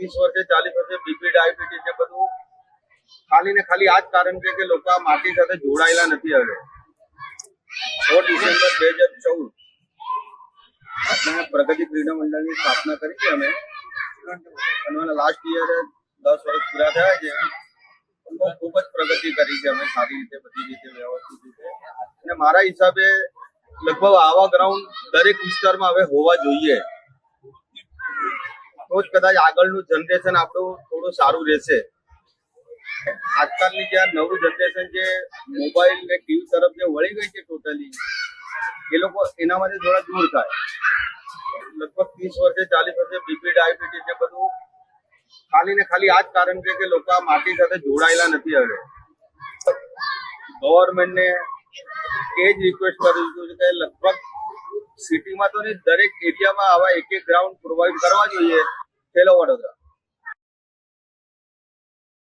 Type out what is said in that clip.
30 વર્ષે 40 વર્ષે BP diabetes ને બધું ખાલી ને ખાલી આ જ કારણ છે કે લોકો આ માટી સાથે જોડાયેલા નથી. હવે 6 ડિસેમ્બર 2014 આપણે પ્રગતિ ક્રીડા મંડળની સ્થાપના કરી છે અમે, અને લાસ્ટ યર 10 વર્ષ પૂરા થયા છે. ખૂબ જ પ્રગતિ કરી છે અમે, સારી રીતે બધી રીતે વ્યવસ્થિત રીતે. અને મારા હિસાબે લગભગ આવા ગ્રાઉન્ડ દરેક વિસ્તારમાં હવે હોવા જોઈએ, તો જ કદાચ આગળનું જનરેશન આપણું થોડું સારું રહેશે. આજકાલની જે નવું જનરેશન જે મોબાઈલ ને ટીવી તરફ જે વળી ગઈ છે ટોટલી, એ લોકો એનામાંથી થોડા દૂર થાય. લગભગ 30 વર્ષે 40 વર્ષે બીપી ડાયાબિટીસ ને બધું ખાલી ને ખાલી આ જ કારણ છે કે લોકો આ માટી સાથે જોડાયેલા નથી. હવે ગવર્મેન્ટને એ જ રિક્વેસ્ટ કરું છું કે લગભગ સિટીમાં તો નહીં, દરેક એરિયામાં આવા એક ગ્રાઉન્ડ પ્રોવાઈડ કરવા જોઈએ. ખેલો વડોદરા.